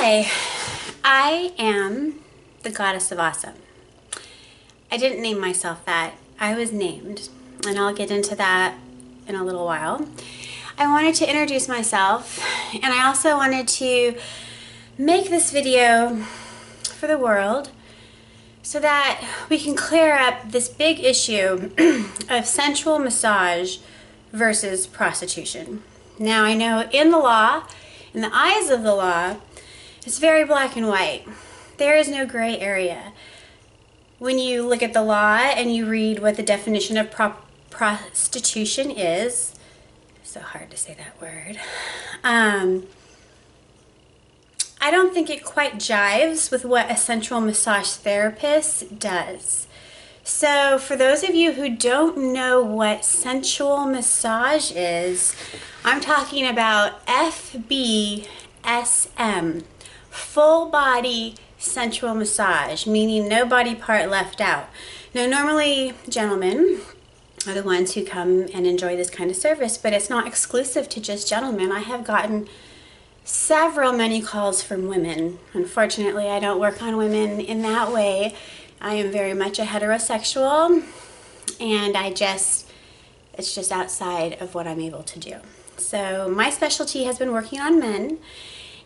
Hi, I am the Goddess of Awesome. I didn't name myself that. I was named, and I'll get into that in a little while. I wanted to introduce myself, and I also wanted to make this video for the world so that we can clear up this big issue of sensual massage versus prostitution. Now, I know in the law, in the eyes of the law, it's very black and white. There is no gray area. When you look at the law and you read what the definition of prostitution is, so hard to say that word, I don't think it quite jives with what a sensual massage therapist does. So for those of you who don't know what sensual massage is, I'm talking about FBSM, full body sensual massage, meaning no body part left out. Now normally gentlemen are the ones who come and enjoy this kind of service, but it's not exclusive to just gentlemen. I have gotten many calls from women. Unfortunately, I don't work on women in that way. I am very much a heterosexual, and it's just outside of what I'm able to do. So my specialty has been working on men,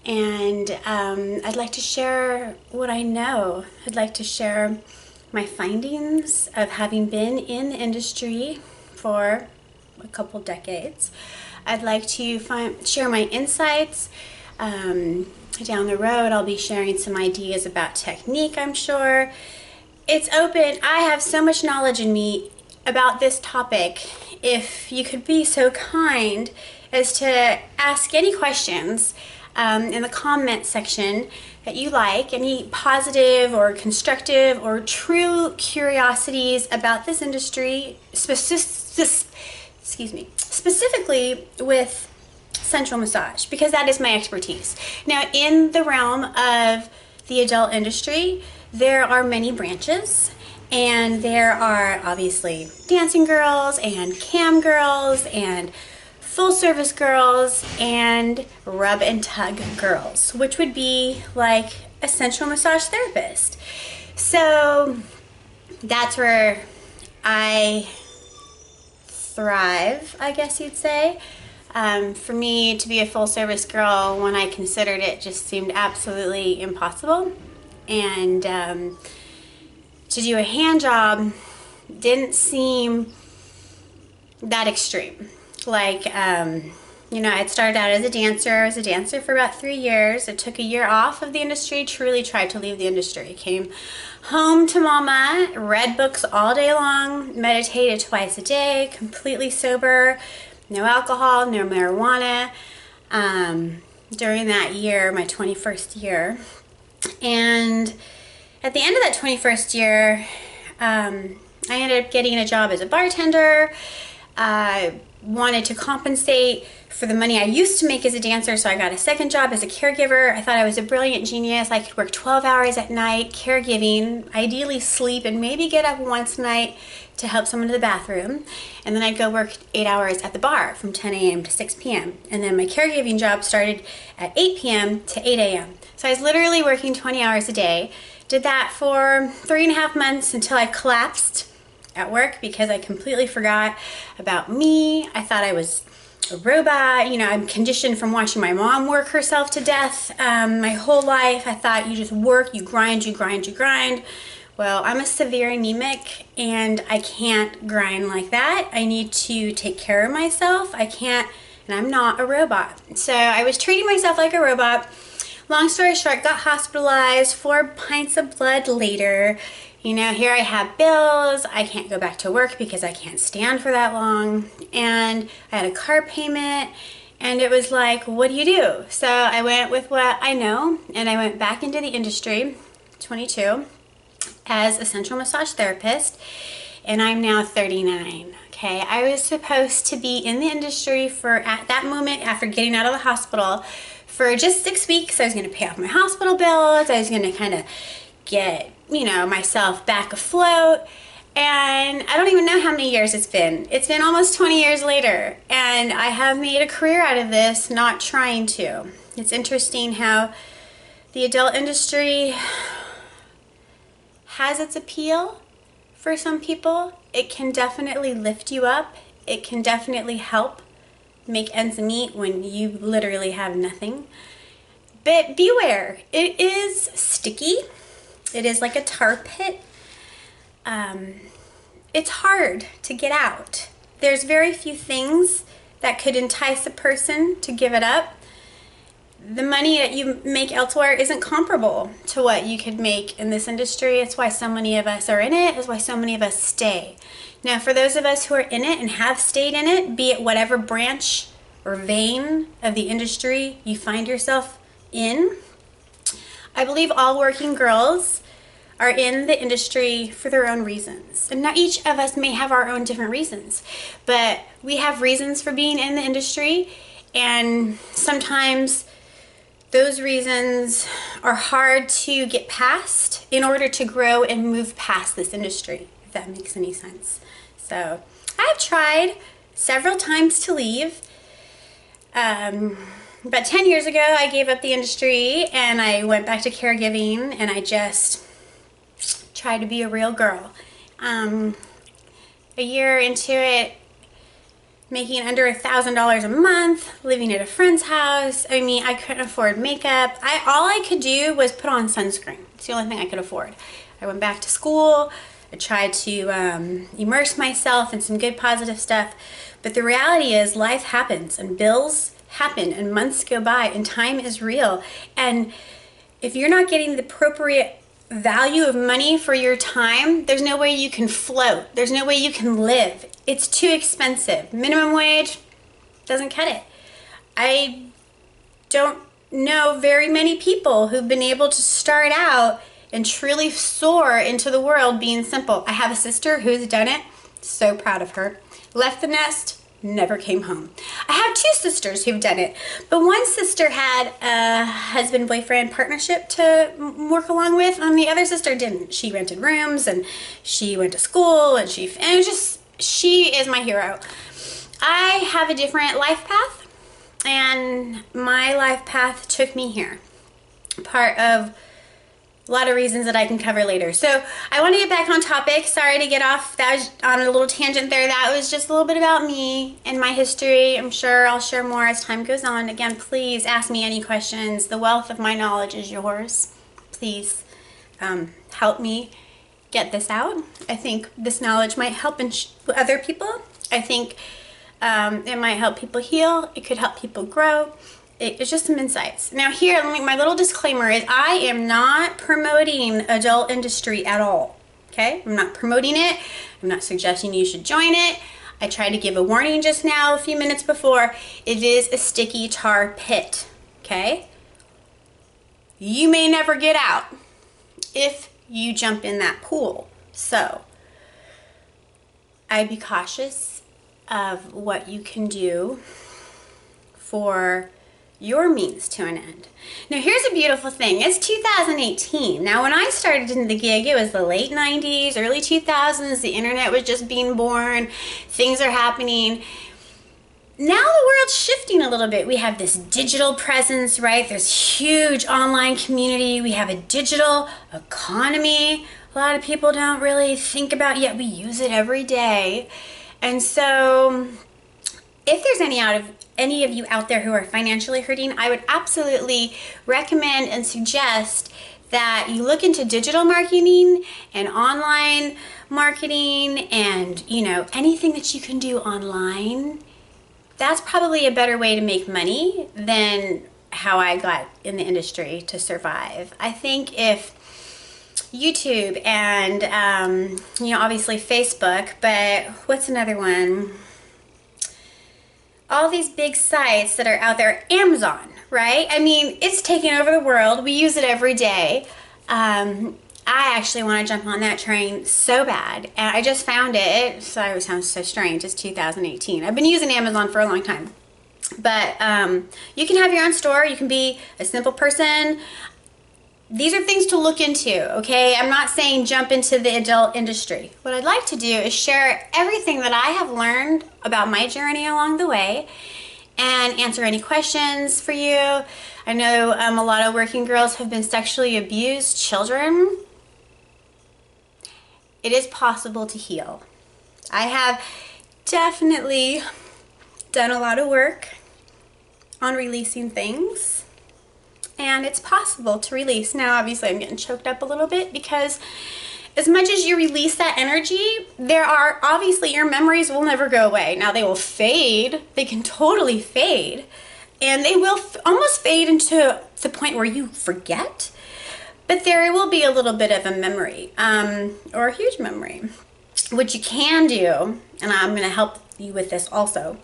and I'd like to share what I know. I'd like to share my findings of having been in the industry for a couple decades. I'd like to share my insights. Down the road, I'll be sharing some ideas about technique, I'm sure. It's open. I have so much knowledge in me about this topic. If you could be so kind as to ask any questions in the comment section that you like, any positive or constructive or true curiosities about this industry, specifically with sensual massage, because that is my expertise. Now, in the realm of the adult industry, there are many branches, and there are obviously dancing girls and cam girls and full service girls and rub and tug girls, which would be like a sensual massage therapist. So that's where I thrive, I guess you'd say. For me to be a full service girl, when I considered it, just seemed absolutely impossible. And to do a hand job didn't seem that extreme. Like, you know, I'd started out as a dancer. I was a dancer for about 3 years. I took a year off of the industry, truly tried to leave the industry. Came home to mama, read books all day long, meditated twice a day, completely sober, no alcohol, no marijuana, during that year, my 21st year. And at the end of that 21st year, I ended up getting a job as a bartender. I wanted to compensate for the money I used to make as a dancer, so I got a second job as a caregiver. I thought I was a brilliant genius. I could work 12 hours at night, caregiving, ideally sleep, and maybe get up once a night to help someone to the bathroom. And then I'd go work 8 hours at the bar from 10 a.m. to 6 p.m. And then my caregiving job started at 8 p.m. to 8 a.m. So I was literally working 20 hours a day. Did that for 3.5 months until I collapsed at work because I completely forgot about me. I thought I was a robot. You know, I'm conditioned from watching my mom work herself to death my whole life. I thought you just work, you grind, you grind, you grind. Well, I'm a severe anemic, and I can't grind like that. I need to take care of myself. I can't, and I'm not a robot. So I was treating myself like a robot. Long story short, got hospitalized, 4 pints of blood later. You know, here I have bills. I can't go back to work because I can't stand for that long. And I had a car payment, and it was like, what do you do? So I went with what I know, and I went back into the industry, 22. As a sensual massage therapist, and I'm now 39. Okay, I was supposed to be in the industry for, at that moment after getting out of the hospital, for just 6 weeks. I was going to pay off my hospital bills. I was going to kind of get, you know, myself back afloat. And I don't even know how many years it's been. It's been almost 20 years later, and I have made a career out of this, not trying to. It's interesting how The adult industry has its appeal for some people. It can definitely lift you up. It can definitely help make ends meet when you literally have nothing. But beware, it is sticky. It is like a tar pit. It's hard to get out. There's very few things that could entice a person to give it up. The money that you make elsewhere isn't comparable to what you could make in this industry. It's why so many of us are in it. It's why so many of us stay. Now, for those of us who are in it and have stayed in it, be it whatever branch or vein of the industry you find yourself in, I believe all working girls are in the industry for their own reasons. And now each of us may have our own different reasons, but we have reasons for being in the industry, and sometimes those reasons are hard to get past in order to grow and move past this industry, if that makes any sense. So I've tried several times to leave. About 10 years ago, I gave up the industry and I went back to caregiving, and I just tried to be a real girl. A year into it, making under $1,000 a month, living at a friend's house. I mean, I couldn't afford makeup. All I could do was put on sunscreen. It's the only thing I could afford. I went back to school. I tried to immerse myself in some good positive stuff. But the reality is life happens and bills happen and months go by and time is real. And if you're not getting the appropriate value of money for your time, there's no way you can float. There's no way you can live. It's too expensive. Minimum wage doesn't cut it. I don't know very many people who've been able to start out and truly soar into the world being simple. I have a sister who's done it. So proud of her. Left the nest, never came home. I have two sisters who've done it, but one sister had a husband-boyfriend partnership to work along with, and the other sister didn't. She rented rooms and she went to school, and she is my hero. I have a different life path, and my life path took me here. Part of a lot of reasons that I can cover later. So I want to get back on topic. Sorry to get off. That was on a little tangent there. That was just a little bit about me and my history. I'm sure I'll share more as time goes on. Again, please ask me any questions. The wealth of my knowledge is yours. Please help me get this out. I think this knowledge might help other people. I think it might help people heal. It could help people grow. It's just some insights. Now here, my little disclaimer is I am not promoting adult industry at all, okay? I'm not promoting it. I'm not suggesting you should join it. I tried to give a warning just now a few minutes before. It is a sticky tar pit, okay? You may never get out if you jump in that pool. So I'd be cautious of what you can do for your means to an end. Now here's a beautiful thing. It's 2018. Now when I started in the gig, it was the late 90s, early 2000s. The internet was just being born. Things are happening. Now the world's shifting a little bit. We have this digital presence, right? There's huge online community. We have a digital economy. A lot of people don't really think about, yet we use it every day. And so if there's any of you out there who are financially hurting, I would absolutely recommend and suggest that you look into digital marketing and online marketing and, anything that you can do online. That's probably a better way to make money than how I got in the industry to survive. I think if YouTube and, obviously Facebook, but what's another one? All these big sites that are out there, Amazon, right? I mean, it's taken over the world. We use it every day. I actually want to jump on that train so bad, and I just found it. Sorry, it sounds so strange. It's 2018. I've been using Amazon for a long time, but you can have your own store. You can be a simple person. These are things to look into, okay? I'm not saying jump into the adult industry. What I'd like to do is share everything that I have learned about my journey along the way and answer any questions for you. I know a lot of working girls have been sexually abused children. It is possible to heal. I have definitely done a lot of work on releasing things, and it's possible to release. Now, obviously, I'm getting choked up a little bit because as much as you release that energy, there are, obviously, your memories will never go away. Now, they will fade. They can totally fade, and they will almost fade into the point where you forget, but there will be a little bit of a memory, or a huge memory. What you can do, and I'm going to help you with this also,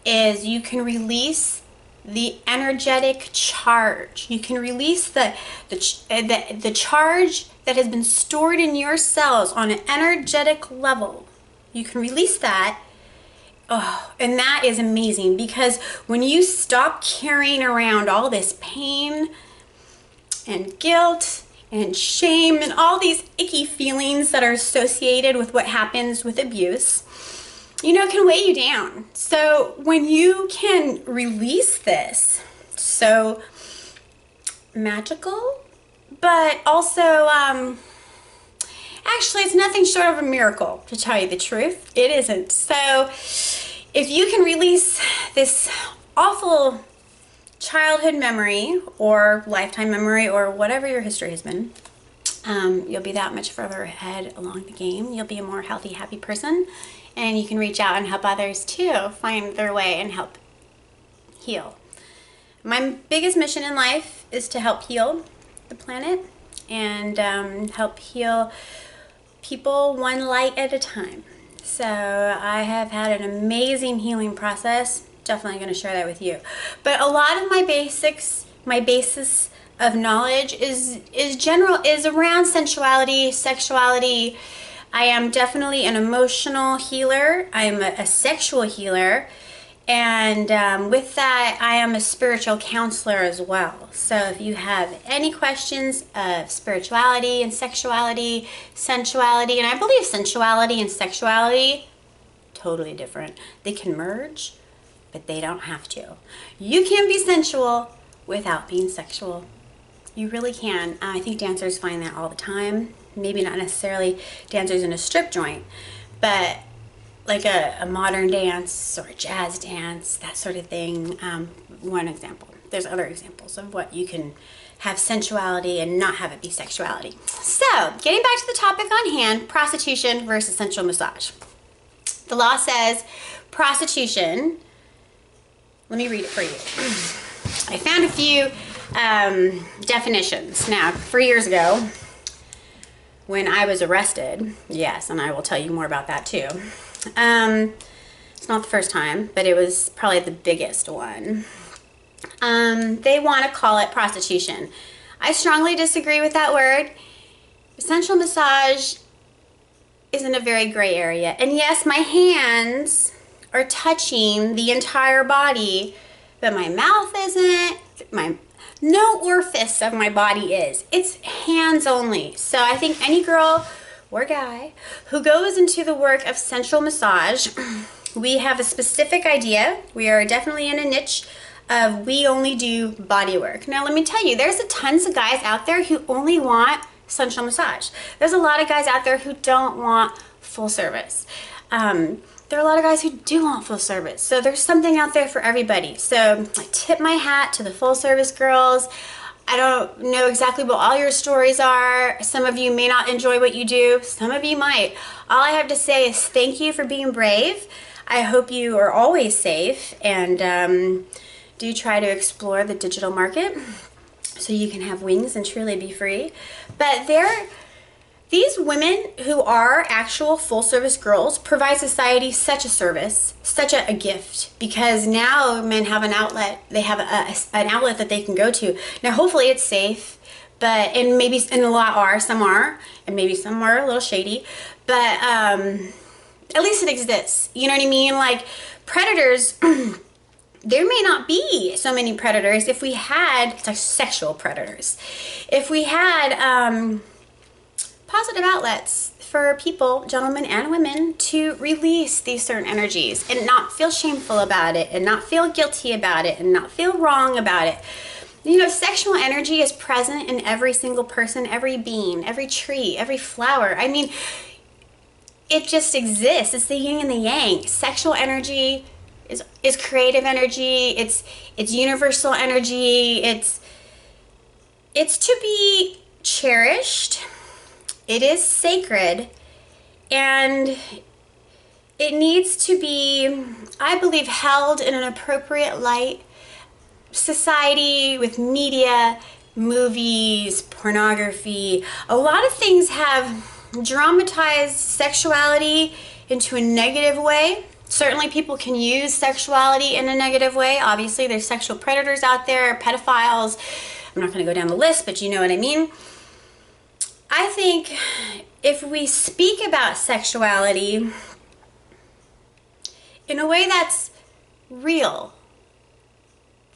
is you can release the energetic charge. You can release the charge that has been stored in your cells on an energetic level. You can release that. Oh, and that is amazing, because when you stop carrying around all this pain and guilt and shame and all these icky feelings that are associated with what happens with abuse, you know, it can weigh you down. So when you can release this, so magical, but also, actually it's nothing short of a miracle, to tell you the truth. It isn't. So if you can release this awful childhood memory or lifetime memory or whatever your history has been, you'll be that much further ahead along the game. You'll be a more healthy, happy person, and you can reach out and help others too find their way and help heal. My biggest mission in life is to help heal the planet and help heal people one light at a time. So I have had an amazing healing process. Definitely going to share that with you. But a lot of my basis of knowledge is around sensuality, sexuality. I am definitely an emotional healer. I am a sexual healer. And with that, I am a spiritual counselor as well. So if you have any questions of spirituality and sexuality, sensuality, and I believe sensuality and sexuality, totally different. They can merge, but they don't have to. You can be sensual without being sexual. You really can. I think dancers find that all the time. Maybe not necessarily dancers in a strip joint, but like a modern dance or a jazz dance, that sort of thing. One example. There's other examples of what you can have sensuality and not have it be sexuality. So, getting back to the topic on hand, prostitution versus sensual massage. The law says prostitution. Let me read it for you. I found a few definitions. Now, 3 years ago, when I was arrested, yes, and I will tell you more about that too. It's not the first time, but it was probably the biggest one. They want to call it prostitution. I strongly disagree with that word. Sensual massage is in a very gray area. And yes, my hands are touching the entire body, but my mouth isn't, no orifice of my body is. It's hands only. So I think any girl or guy who goes into the work of sensual massage, we have a specific idea. We are definitely in a niche of we only do body work. Now let me tell you, there's tons of guys out there who only want sensual massage. There's a lot of guys out there who don't want full service. There are a lot of guys who do want full service. So there's something out there for everybody. So I tip my hat to the full service girls. I don't know exactly what all your stories are. Some of you may not enjoy what you do. Some of you might. All I have to say is thank you for being brave. I hope you are always safe, and do try to explore the digital market so you can have wings and truly be free. But these women who are actual full-service girls provide society such a service, such a gift, because now men have an outlet. They have an outlet that they can go to. Now, hopefully it's safe, but and a lot are, some are, and maybe some are a little shady, but at least it exists. You know what I mean? Like predators. There may not be so many predators if we had, it's like sexual predators, if we had positive outlets for people, gentlemen and women, to release these certain energies and not feel shameful about it and not feel guilty about it and not feel wrong about it. You know, sexual energy is present in every single person, every being, every tree, every flower. I mean, it just exists. It's the yin and the yang. Sexual energy is creative energy. It's universal energy. It's to be cherished. It is sacred, and it needs to be, I believe, held in an appropriate light. Society, with media, movies, pornography, a lot of things have dramatized sexuality into a negative way. Certainly people can use sexuality in a negative way. Obviously there's sexual predators out there, pedophiles. I'm not going to go down the list, but you know what I mean. I think if we speak about sexuality in a way that's real,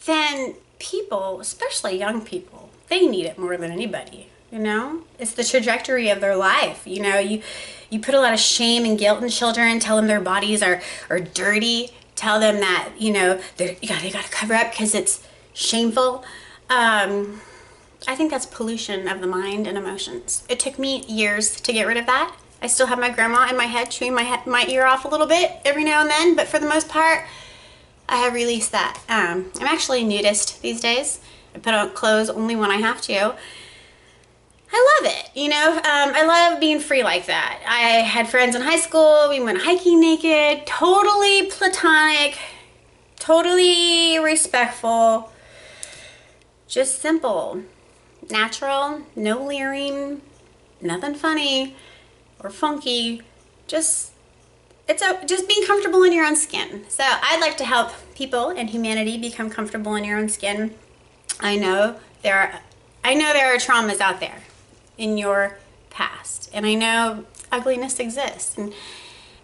then people, especially young people, they need it more than anybody, you know? It's the trajectory of their life, you know? You put a lot of shame and guilt in children, tell them their bodies are dirty, tell them that, you know, they gotta cover up because it's shameful. I think that's pollution of the mind and emotions. It took me years to get rid of that. I still have my grandma in my head chewing my ear off a little bit every now and then, but for the most part, I have released that. I'm actually a nudist these days. I put on clothes only when I have to. I love it, you know. I love being free like that. I had friends in high school. We went hiking naked, totally platonic, totally respectful, just simple, natural, no leering, nothing funny or funky, just being comfortable in your own skin. So I'd like to help people and humanity become comfortable in your own skin. I know there are traumas out there in your past, and I know ugliness exists, and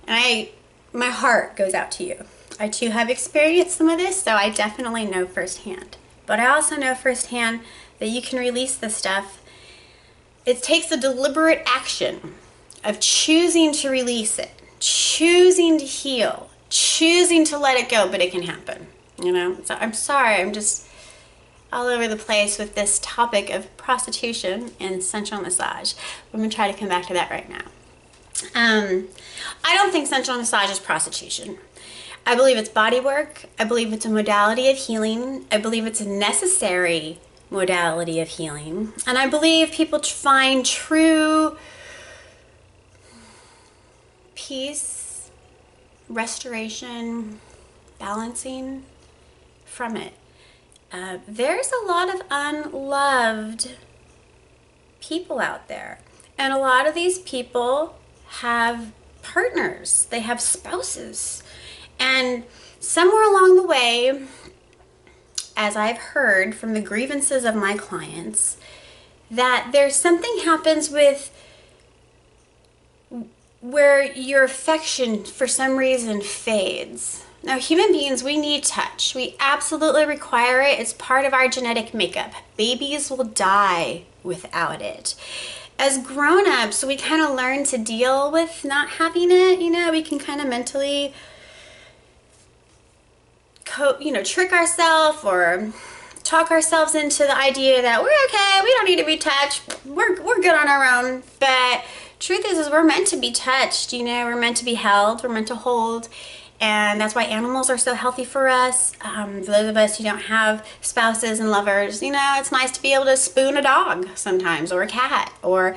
my heart goes out to you. I too have experienced some of this, so I definitely know firsthand. But I also know firsthand that you can release this stuff. It takes a deliberate action of choosing to release it, choosing to heal, choosing to let it go, but it can happen, you know? So I'm sorry, I'm just all over the place with this topic of prostitution and sensual massage. I'm gonna try to come back to that right now. I don't think sensual massage is prostitution. I believe it's body work. I believe it's a modality of healing. I believe it's a necessary modality of healing. And I believe people find true peace, restoration, balancing from it. There's a lot of unloved people out there, and a lot of these people have partners, they have spouses, and somewhere along the way, as I've heard from the grievances of my clients, that there's something happens with where your affection for some reason fades. Now, human beings, we need touch. We absolutely require it. It's part of our genetic makeup. Babies will die without it. As grown-ups, we kind of learn to deal with not having it. You know, we can kind of mentally, trick ourselves or talk ourselves into the idea that we're okay, we don't need to be touched, we're good on our own. But truth is we're meant to be touched, you know, we're meant to be held, we're meant to hold. And that's why animals are so healthy for us. For those of us who don't have spouses and lovers, you know, it's nice to be able to spoon a dog sometimes, or a cat, or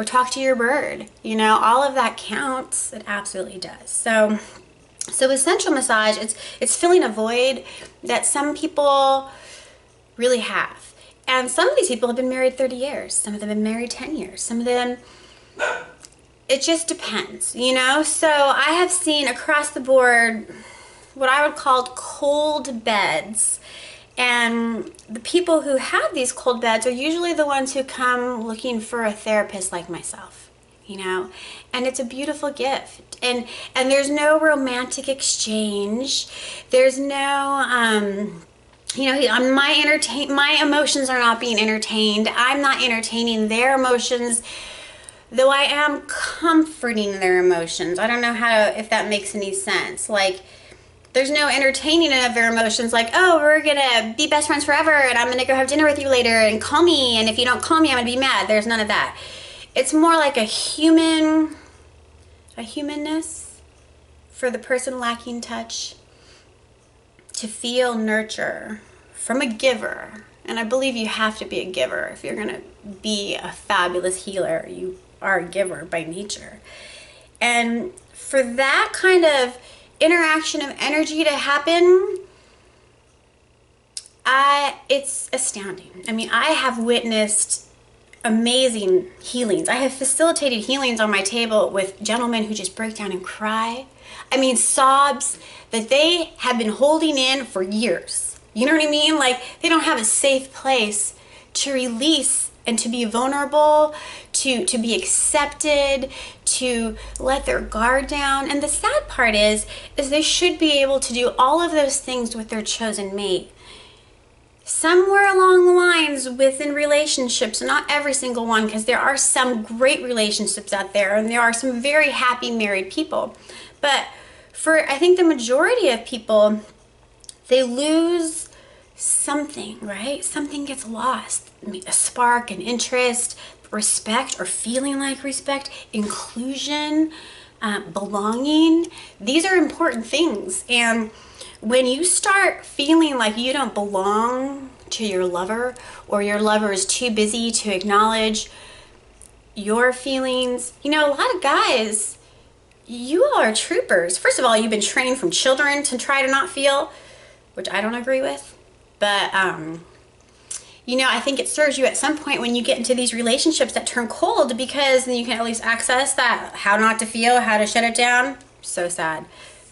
talk to your bird. You know, all of that counts. It absolutely does. So with sensual massage, it's filling a void that some people really have. And some of these people have been married 30 years. Some of them have been married 10 years. Some of them, it just depends, you know? So I have seen across the board what I would call cold beds. And the people who have these cold beds are usually the ones who come looking for a therapist like myself, you know? And it's a beautiful gift. And there's no romantic exchange. There's no, my emotions are not being entertained. I'm not entertaining their emotions. though I am comforting their emotions. I don't know if that makes any sense. Like, there's no entertaining of their emotions, like, oh, we're gonna be best friends forever and I'm gonna go have dinner with you later and call me, and if you don't call me, I'm gonna be mad. There's none of that. It's more like a humanness for the person lacking touch to feel nurture from a giver. And I believe you have to be a giver if you're gonna be a fabulous healer. You are a giver by nature. And for that kind of interaction of energy to happen, it's astounding. I mean, I have witnessed amazing healings. I have facilitated healings on my table with gentlemen who just break down and cry. I mean, sobs that they have been holding in for years. You know what I mean? Like, they don't have a safe place to release and to be vulnerable, to be accepted, to let their guard down. And the sad part is they should be able to do all of those things with their chosen mate. Somewhere along the lines within relationships, not every single one, because there are some great relationships out there and there are some very happy married people. But for, I think, the majority of people, they lose something, right? Something gets lost. I mean, a spark, an interest, respect, or feeling like respect, inclusion, belonging. These are important things. And when you start feeling like you don't belong to your lover, or your lover is too busy to acknowledge your feelings, you know, a lot of guys, you all are troopers. First of all, you've been trained from children to try to not feel, which I don't agree with. But, you know, I think it serves you at some point when you get into these relationships that turn cold, because then you can at least access that, how not to feel, how to shut it down. So sad,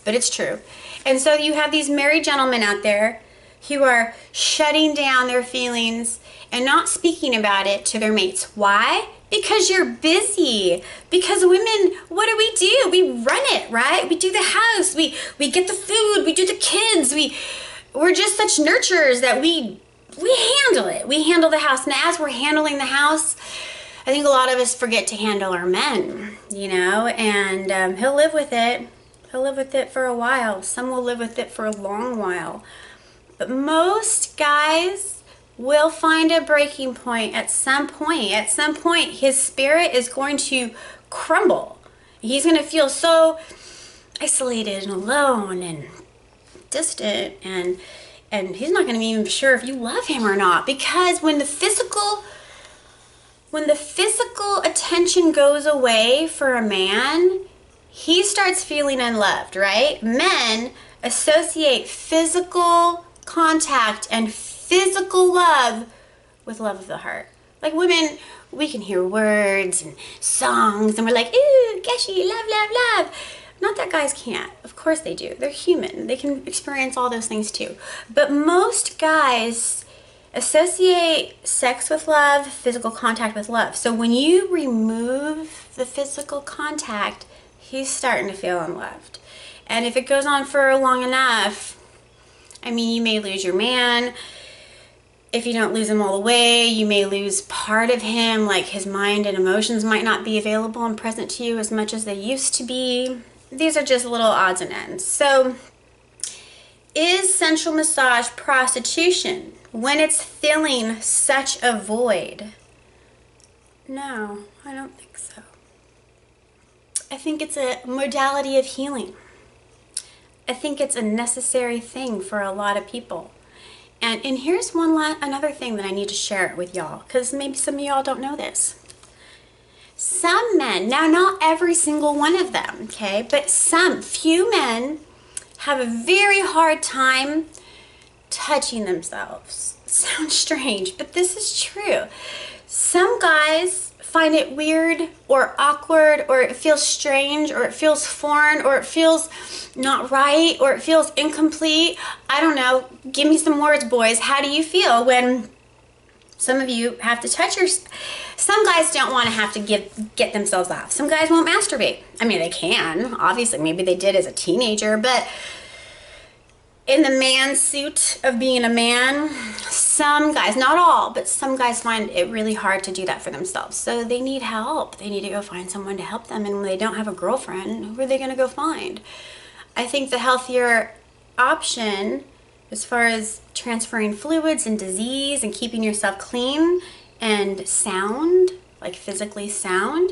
but it's true. And so you have these married gentlemen out there who are shutting down their feelings and not speaking about it to their mates. Why? Because you're busy. Because women, what do? We run it, right? We do the house, we get the food, we do the kids, we're just such nurturers that we handle it. We handle the house. And as we're handling the house, I think a lot of us forget to handle our men, you know, and he'll live with it. He'll live with it for a while. Some will live with it for a long while. But most guys will find a breaking point at some point. At some point, his spirit is going to crumble. He's going to feel so isolated and alone and distant, and he's not going to be even sure if you love him or not, because when the physical attention goes away for a man, he starts feeling unloved, right? Men associate physical contact and physical love with love of the heart. Like women, we can hear words and songs and we're like, ooh, gushy, love, love, love. Not that guys can't. Of course they do. They're human. They can experience all those things too. But most guys associate sex with love, physical contact with love. So when you remove the physical contact, he's starting to feel unloved. And if it goes on for long enough, I mean, you may lose your man. If you don't lose him all the way, you may lose part of him, like his mind and emotions might not be available and present to you as much as they used to be. These are just little odds and ends. So, is sensual massage prostitution when it's filling such a void? No, I don't think so. I think it's a modality of healing. I think it's a necessary thing for a lot of people. And here's another thing that I need to share with y'all, because maybe some of y'all don't know this. Some men, now not every single one of them, okay, but few men have a very hard time touching themselves. It sounds strange, but this is true. Some guys find it weird or awkward, or it feels strange, or it feels foreign, or it feels not right, or it feels incomplete. I don't know. Give me some words, boys. How do you feel when some of you have to touch your... Some guys don't want to have to get themselves off. Some guys won't masturbate. I mean, they can. Obviously, maybe they did as a teenager, but in the man suit of being a man, some guys, not all, but some guys find it really hard to do that for themselves. So they need help. They need to go find someone to help them. And when they don't have a girlfriend, who are they going to go find? I think the healthier option as far as transferring fluids and disease and keeping yourself clean and sound, like physically sound,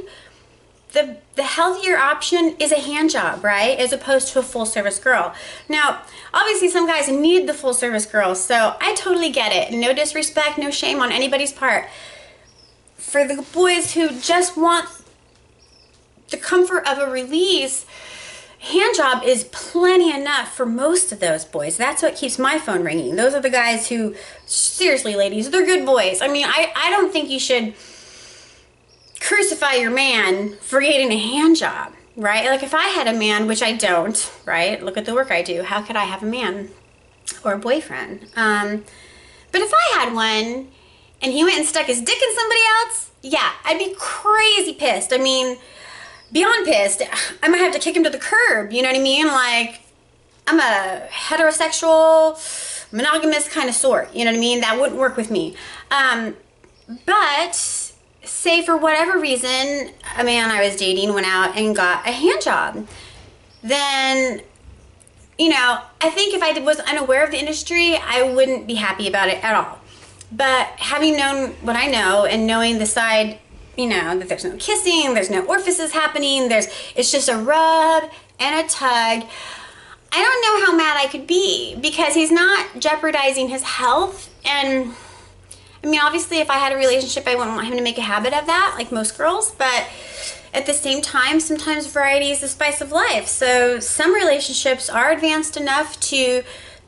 the healthier option is a hand job, right? As opposed to a full service girl. Now, obviously some guys need the full service girl, so I totally get it. No disrespect, no shame on anybody's part. For the boys who just want the comfort of a release, hand job is plenty enough for most of those boys. That's what keeps my phone ringing. Those are the guys who, seriously ladies, they're good boys. I mean, I don't think you should crucify your man for getting a hand job, right? Like if I had a man, which I don't, right? Look at the work I do. How could I have a man or a boyfriend? But if I had one and he went and stuck his dick in somebody else, yeah, I'd be crazy pissed. I mean, beyond pissed. I might have to kick him to the curb, you know what I mean? Like, I'm a heterosexual, monogamous kind of sort, you know what I mean? That wouldn't work with me. But say for whatever reason, a man I was dating went out and got a hand job, then, you know, I think if I was unaware of the industry, I wouldn't be happy about it at all. But having known what I know and knowing the side, you know, that there's no kissing, there's no orifices happening, it's just a rub and a tug, I don't know how mad I could be because he's not jeopardizing his health. And I mean, obviously, if I had a relationship, I wouldn't want him to make a habit of that, like most girls. But at the same time, sometimes variety is the spice of life. So some relationships are advanced enough to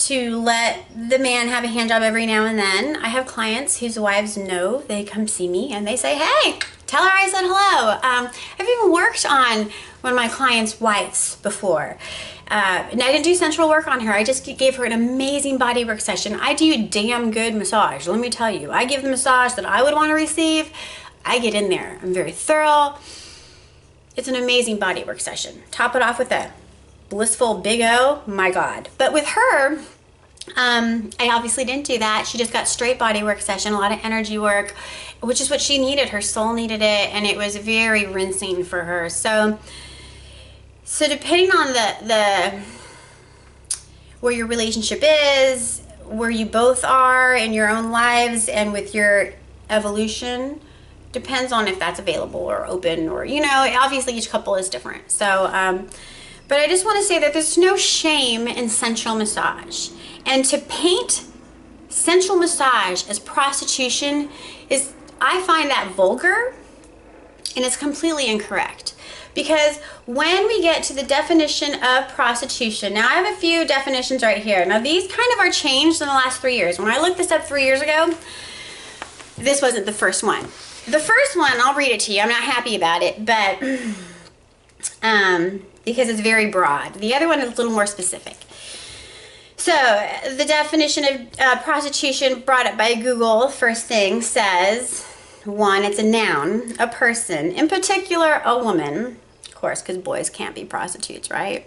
let the man have a hand job every now and then. I have clients whose wives know. They come see me and they say, hey, tell her I said hello. I've even worked on one of my clients' wives before. And I didn't do sensual work on her. I just gave her an amazing bodywork session. I do a damn good massage, let me tell you. I give the massage that I would want to receive. I get in there. I'm very thorough. It's an amazing bodywork session. Top it off with a blissful big O, my God. But with her, I obviously didn't do that. She just got straight bodywork session, a lot of energy work, which is what she needed. Her soul needed it, and it was very rinsing for her. So depending on the where your relationship is, where you both are in your own lives and with your evolution, depends on if that's available or open, or, you know, obviously each couple is different. So, but I just want to say that there's no shame in sensual massage. And to paint sensual massage as prostitution is, I find that vulgar, and it's completely incorrect. Because when we get to the definition of prostitution, now I have a few definitions right here. Now these kind of are changed in the last 3 years. When I looked this up 3 years ago, this wasn't the first one. The first one, I'll read it to you. I'm not happy about it, but because it's very broad. The other one is a little more specific. So the definition of prostitution brought up by Google, first thing, says, one, it's a noun, a person, in particular a woman, of course, because boys can't be prostitutes, right?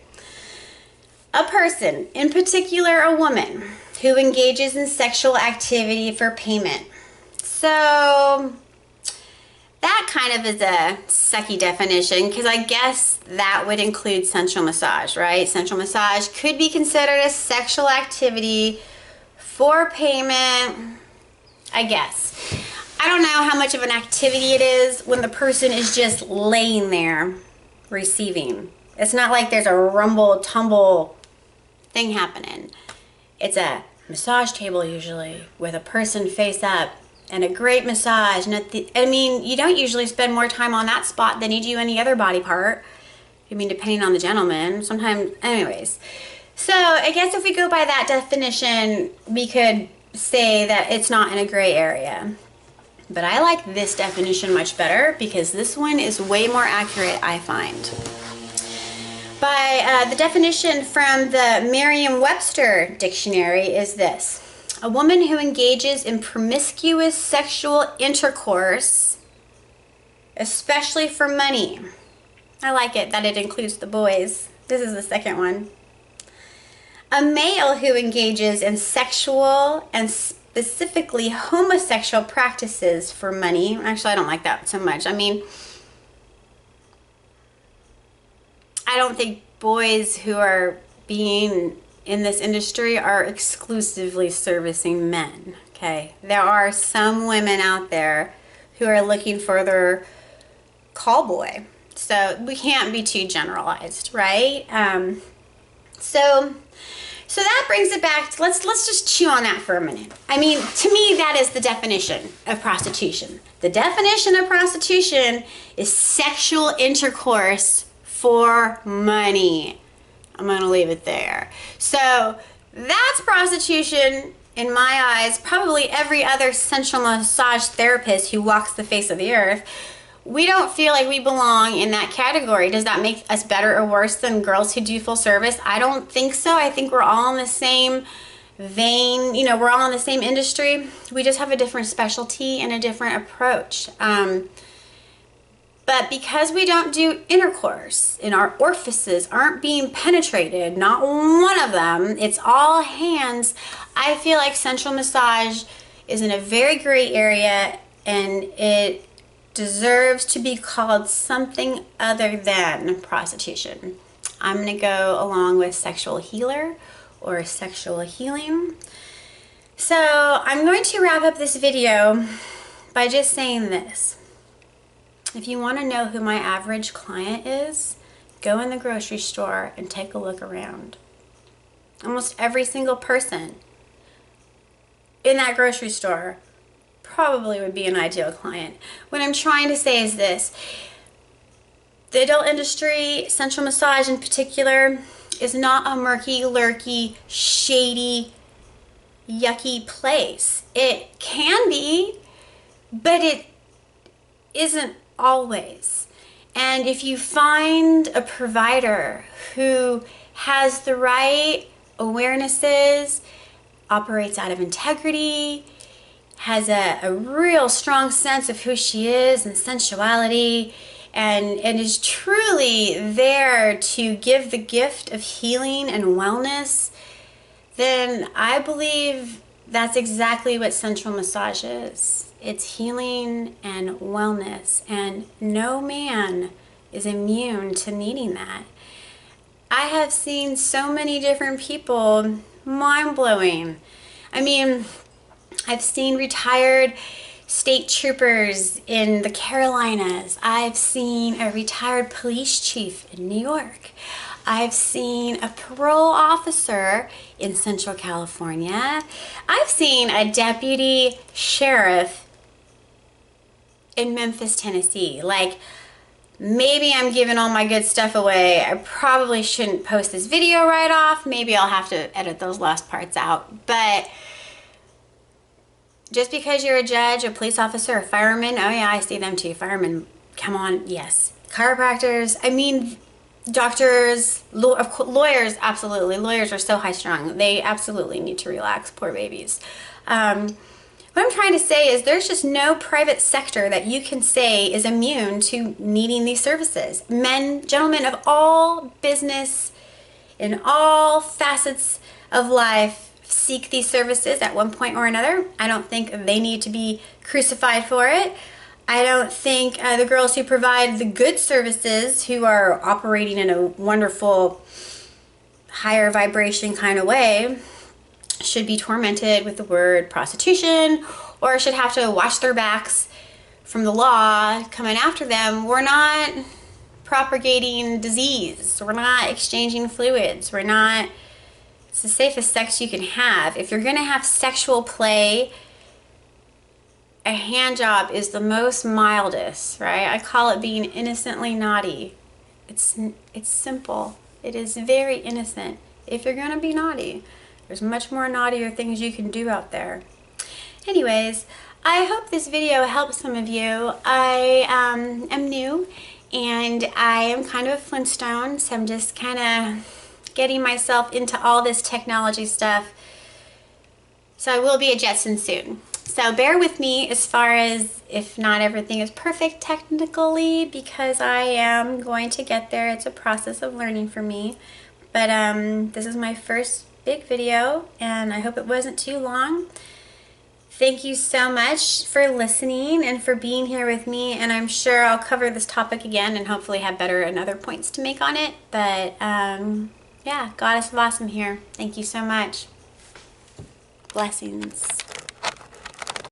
A person, in particular a woman, who engages in sexual activity for payment. So that kind of is a sucky definition, because I guess that would include sensual massage, right? Sensual massage could be considered a sexual activity for payment, I guess. I don't know how much of an activity it is when the person is just laying there receiving. It's not like there's a rumble tumble thing happening. It's a massage table usually with a person face up and a great massage. And I mean, you don't usually spend more time on that spot than you do any other body part. I mean, depending on the gentleman, sometimes, anyways. So I guess if we go by that definition, we could say that it's not in a gray area. But I like this definition much better because this one is way more accurate, I find. By the definition from the Merriam-Webster dictionary is this: a woman who engages in promiscuous sexual intercourse, especially for money. I like it that it includes the boys. This is the second one. A male who engages in sexual and specifically homosexual practices for money. Actually, I don't like that so much. I mean, I don't think boys who are being in this industry are exclusively servicing men, okay? There are some women out there who are looking for their call boy. So we can't be too generalized, right? So that brings it back to, let's just chew on that for a minute. I mean, to me, that is the definition of prostitution. The definition of prostitution is sexual intercourse for money. I'm going to leave it there. So that's prostitution in my eyes. Probably every other sensual massage therapist who walks the face of the earth, we don't feel like we belong in that category. Does that make us better or worse than girls who do full service? I don't think so. I think we're all in the same vein. You know, we're all in the same industry. We just have a different specialty and a different approach. But because we don't do intercourse and our orifices aren't being penetrated, not one of them, it's all hands, I feel like sensual massage is in a very gray area, and it deserves to be called something other than prostitution. I'm going to go along with sexual healer or sexual healing. So I'm going to wrap up this video by just saying this. If you want to know who my average client is, go in the grocery store and take a look around. Almost every single person in that grocery store probably would be an ideal client. What I'm trying to say is this. The adult industry, sensual massage in particular, is not a murky, lurky, shady, yucky place. It can be, but it isn't always. And if you find a provider who has the right awarenesses, operates out of integrity, has a real strong sense of who she is and sensuality, and is truly there to give the gift of healing and wellness, then I believe that's exactly what sensual massage is. It's healing and wellness, and no man is immune to needing that. I have seen so many different people, mind-blowing. I mean, I've seen retired state troopers in the Carolinas. I've seen a retired police chief in New York. I've seen a parole officer in Central California. I've seen a deputy sheriff in Memphis, Tennessee. Like, maybe I'm giving all my good stuff away. I probably shouldn't post this video right off. Maybe I'll have to edit those last parts out. But just because you're a judge, a police officer, a fireman, oh yeah, I see them too. Firemen, come on, yes. Chiropractors, I mean, doctors, lawyers, absolutely. Lawyers are so high strung. They absolutely need to relax, poor babies. What I'm trying to say is there's just no private sector that you can say is immune to needing these services. Men, gentlemen of all business, in all facets of life, seek these services at one point or another. I don't think they need to be crucified for it. I don't think the girls who provide the good services, who are operating in a wonderful, higher vibration kind of way, should be tormented with the word prostitution, or should have to watch their backs from the law coming after them. We're not propagating disease. We're not exchanging fluids. We're not, it's the safest sex you can have. If you're gonna have sexual play, a hand job is the most mildest, right? I call it being innocently naughty. It's simple. It is very innocent. If you're gonna be naughty, there's much more naughtier things you can do out there. Anyways, I hope this video helps some of you. I am new and I am kind of a Flintstone, so I'm just kind of getting myself into all this technology stuff. So I will be a Jetson soon. So bear with me as far as if not everything is perfect technically, because I am going to get there. It's a process of learning for me. But this is my first big video, and I hope it wasn't too long. Thank you so much for listening and for being here with me, and I'm sure I'll cover this topic again and hopefully have better and other points to make on it. But yeah, Goddess of Awesome here. Thank you so much. Blessings.